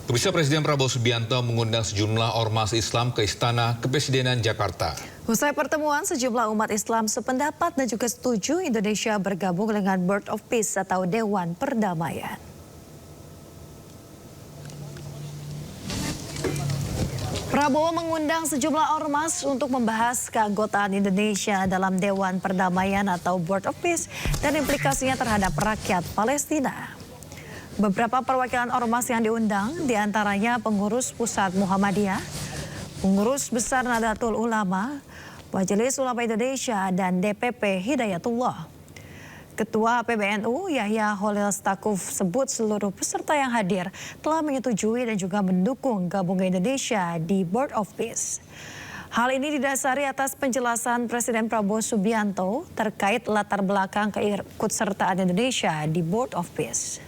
Pemirsa, Presiden Prabowo Subianto mengundang sejumlah ormas Islam ke Istana Kepresidenan Jakarta. Usai pertemuan, sejumlah umat Islam sependapat dan juga setuju Indonesia bergabung dengan Board of Peace atau Dewan Perdamaian. Prabowo mengundang sejumlah ormas untuk membahas keanggotaan Indonesia dalam Dewan Perdamaian atau Board of Peace dan implikasinya terhadap rakyat Palestina. Beberapa perwakilan ormas yang diundang, diantaranya pengurus pusat Muhammadiyah, pengurus besar Nahdlatul Ulama, Majelis Ulama Indonesia, dan DPP Hidayatullah. Ketua PBNU Yahya Holil Stakuf sebut seluruh peserta yang hadir telah menyetujui dan juga mendukung gabungnya Indonesia di Board of Peace. Hal ini didasari atas penjelasan Presiden Prabowo Subianto terkait latar belakang keikutsertaan Indonesia di Board of Peace.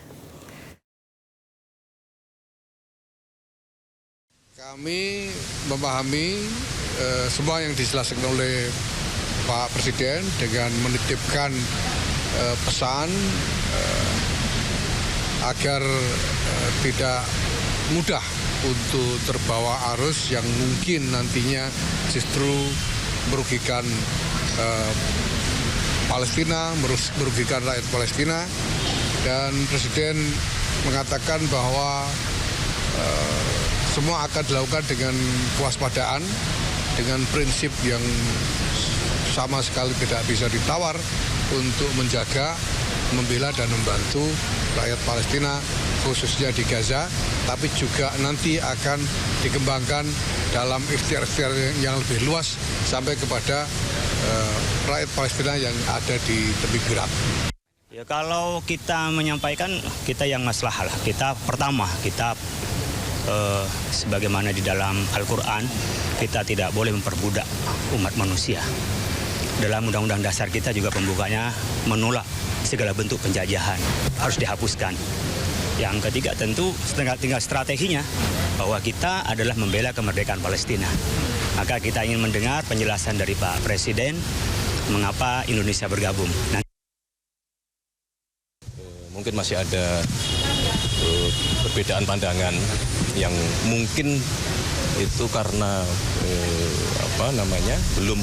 Kami memahami semua yang dijelaskan oleh Pak Presiden dengan menitipkan pesan agar tidak mudah untuk terbawa arus yang mungkin nantinya justru merugikan Palestina, merugikan rakyat Palestina. Dan Presiden mengatakan bahwa semua akan dilakukan dengan kewaspadaan, dengan prinsip yang sama sekali tidak bisa ditawar untuk menjaga, membela dan membantu rakyat Palestina khususnya di Gaza, tapi juga nanti akan dikembangkan dalam ikhtiar-ikhtiar yang lebih luas sampai kepada rakyat Palestina yang ada di tepi Berat. Ya, kalau kita menyampaikan, kita yang masalah lah. Kita pertama, kita sebagaimana di dalam Al-Quran, kita tidak boleh memperbudak umat manusia. Dalam Undang-Undang Dasar kita juga pembukanya menolak segala bentuk penjajahan, harus dihapuskan. Yang ketiga tentu tinggal strateginya, bahwa kita adalah membela kemerdekaan Palestina. Maka kita ingin mendengar penjelasan dari Pak Presiden mengapa Indonesia bergabung. Mungkin masih ada perbedaan pandangan yang mungkin itu karena belum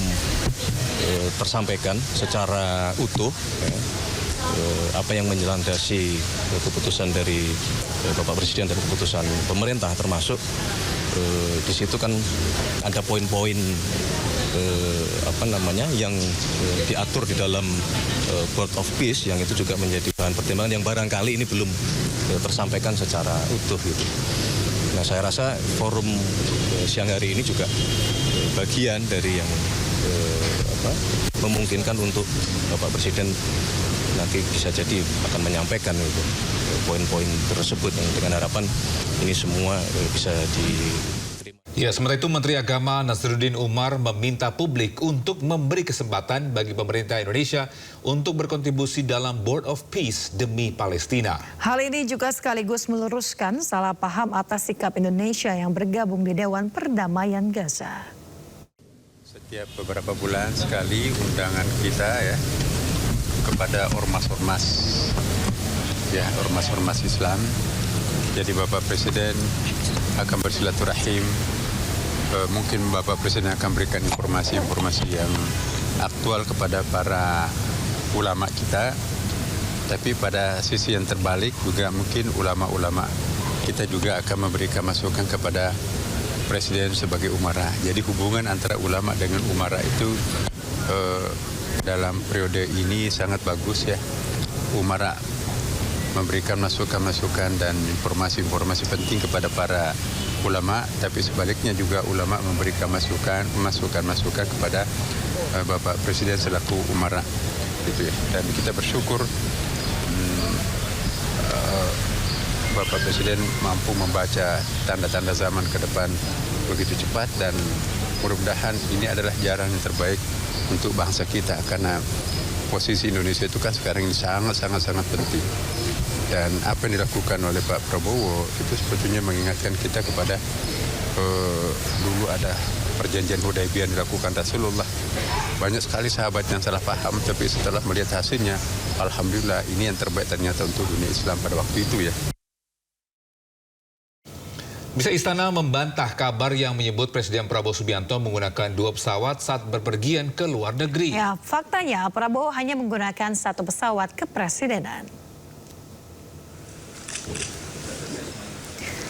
tersampaikan secara utuh apa yang menjelandasi keputusan dari Bapak Presiden dan keputusan pemerintah, termasuk di situ kan ada poin-poin yang diatur di dalam Board of Peace yang itu juga menjadi bahan pertimbangan yang barangkali ini belum tersampaikan secara utuh gitu. Nah, saya rasa forum siang hari ini juga bagian dari yang memungkinkan untuk Bapak Presiden nanti bisa jadi akan menyampaikan itu poin-poin tersebut dengan harapan ini semua bisa diterima. Ya, sementara itu Menteri Agama Nazaruddin Umar meminta publik untuk memberi kesempatan bagi pemerintah Indonesia untuk berkontribusi dalam Board of Peace demi Palestina. Hal ini juga sekaligus meluruskan salah paham atas sikap Indonesia yang bergabung di Dewan Perdamaian Gaza. Setiap beberapa bulan sekali undangan kita ya kepada ormas-ormas Islam. Jadi Bapak Presiden akan bersilaturahim. Mungkin Bapak Presiden akan berikan informasi-informasi yang aktual kepada para ulama kita. Tapi pada sisi yang terbalik juga mungkin ulama-ulama kita juga akan memberikan masukan kepada Presiden sebagai umara. Jadi hubungan antara ulama dengan umara itu dalam periode ini sangat bagus ya. Umara memberikan masukan-masukan dan informasi-informasi penting kepada para ulama, tapi sebaliknya juga ulama memberikan masukan kepada Bapak Presiden selaku umara, gitu ya. Dan kita bersyukur Bapak Presiden mampu membaca tanda-tanda zaman ke depan begitu cepat, dan mudah-mudahan ini adalah jalan yang terbaik untuk bangsa kita, karena posisi Indonesia itu kan sekarang ini sangat penting. Dan apa yang dilakukan oleh Pak Prabowo itu sebetulnya mengingatkan kita kepada dulu ada perjanjian Hudaybiyah yang dilakukan Rasulullah. Banyak sekali sahabat yang salah paham, tapi setelah melihat hasilnya, alhamdulillah ini yang terbaik ternyata untuk dunia Islam pada waktu itu ya. Bisa Istana membantah kabar yang menyebut Presiden Prabowo Subianto menggunakan 2 pesawat saat berpergian ke luar negeri. Ya, faktanya Prabowo hanya menggunakan 1 pesawat kepresidenan.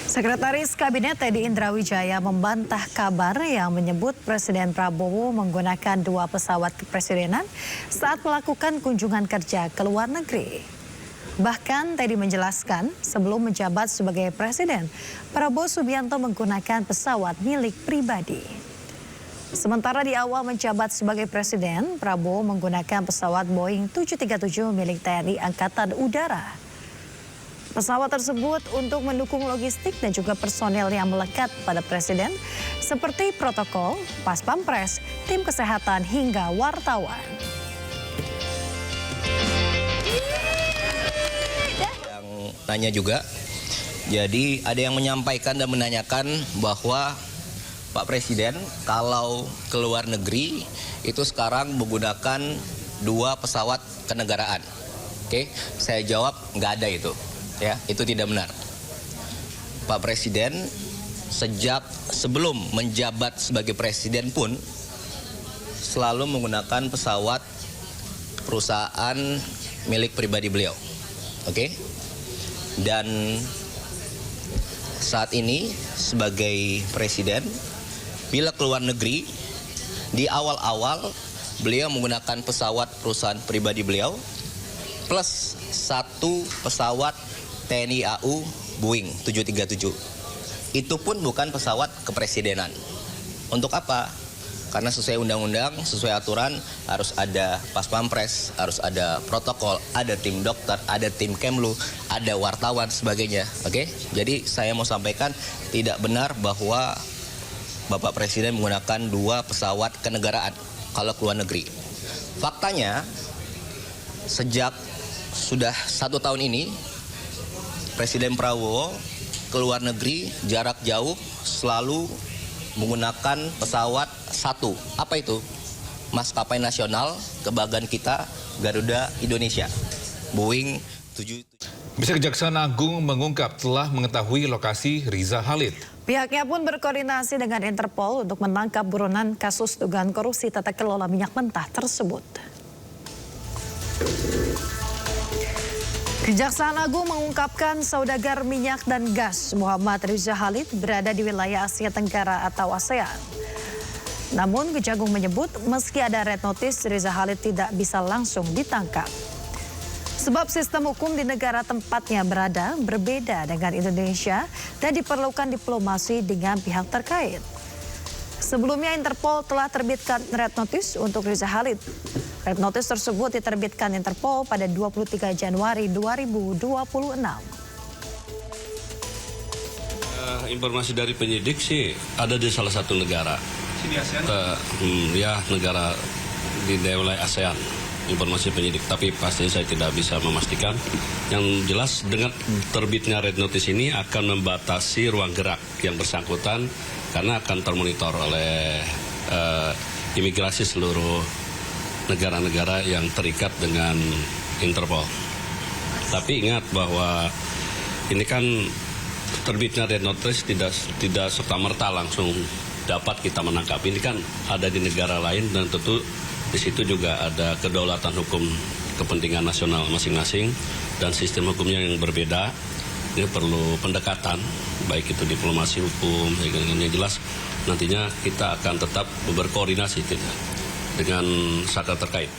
Sekretaris Kabinet Teddy Indrawijaya membantah kabar yang menyebut Presiden Prabowo menggunakan 2 pesawat kepresidenan saat melakukan kunjungan kerja ke luar negeri. Bahkan Teddy menjelaskan sebelum menjabat sebagai presiden, Prabowo Subianto menggunakan pesawat milik pribadi. Sementara di awal menjabat sebagai presiden, Prabowo menggunakan pesawat Boeing 737 milik TNI Angkatan Udara. Pesawat tersebut untuk mendukung logistik dan juga personel yang melekat pada presiden, seperti protokol, pas pampres, tim kesehatan hingga wartawan. Nanya juga, jadi ada yang menyampaikan dan menanyakan bahwa Pak Presiden kalau ke luar negeri itu sekarang menggunakan 2 pesawat kenegaraan. Oke, saya jawab nggak ada itu, ya, itu tidak benar. Pak Presiden sejak sebelum menjabat sebagai presiden pun selalu menggunakan pesawat perusahaan milik pribadi beliau, oke? Dan saat ini sebagai presiden, bila keluar negeri, di awal-awal beliau menggunakan pesawat perusahaan pribadi beliau plus 1 pesawat TNI AU Boeing 737. Itu pun bukan pesawat kepresidenan. Untuk apa? Karena sesuai undang-undang, sesuai aturan harus ada pas pampres, harus ada protokol, ada tim dokter, ada tim Kemlu, ada wartawan, sebagainya. Oke? Jadi saya mau sampaikan tidak benar bahwa Bapak Presiden menggunakan 2 pesawat kenegaraan kalau keluar negeri. Faktanya, sejak sudah 1 tahun ini, Presiden Prabowo ke luar negeri jarak jauh selalu menggunakan pesawat 1. Apa itu? Maskapai nasional kebanggaan kita, Garuda Indonesia, Boeing 7. Bisa Kejaksaan Agung mengungkap telah mengetahui lokasi Riza Khalid. Pihaknya pun berkoordinasi dengan Interpol untuk menangkap buronan kasus dugaan korupsi tata kelola minyak mentah tersebut. Kejaksaan Agung mengungkapkan saudagar minyak dan gas Muhammad Riza Khalid berada di wilayah Asia Tenggara atau ASEAN. Namun Kejagung menyebut meski ada red notice, Riza Khalid tidak bisa langsung ditangkap. Sebab sistem hukum di negara tempatnya berada berbeda dengan Indonesia dan diperlukan diplomasi dengan pihak terkait. Sebelumnya Interpol telah terbitkan red notice untuk Riza Khalid. Red notice tersebut diterbitkan Interpol pada 23 Januari 2026. Informasi dari penyidik sih ada di salah satu negara. Di ASEAN? Ya, negara di wilayah ASEAN. Informasi penyidik, tapi pasti saya tidak bisa memastikan. Yang jelas dengan terbitnya red notice ini akan membatasi ruang gerak yang bersangkutan karena akan termonitor oleh imigrasi seluruh negara-negara yang terikat dengan Interpol. Tapi ingat bahwa ini kan terbitnya red notice tidak serta-merta langsung dapat kita menangkap. Ini kan ada di negara lain dan tentu di situ juga ada kedaulatan hukum kepentingan nasional masing-masing dan sistem hukumnya yang berbeda. Ini perlu pendekatan, baik itu diplomasi hukum, yang jelas nantinya kita akan tetap berkoordinasi dengan sakit terkait.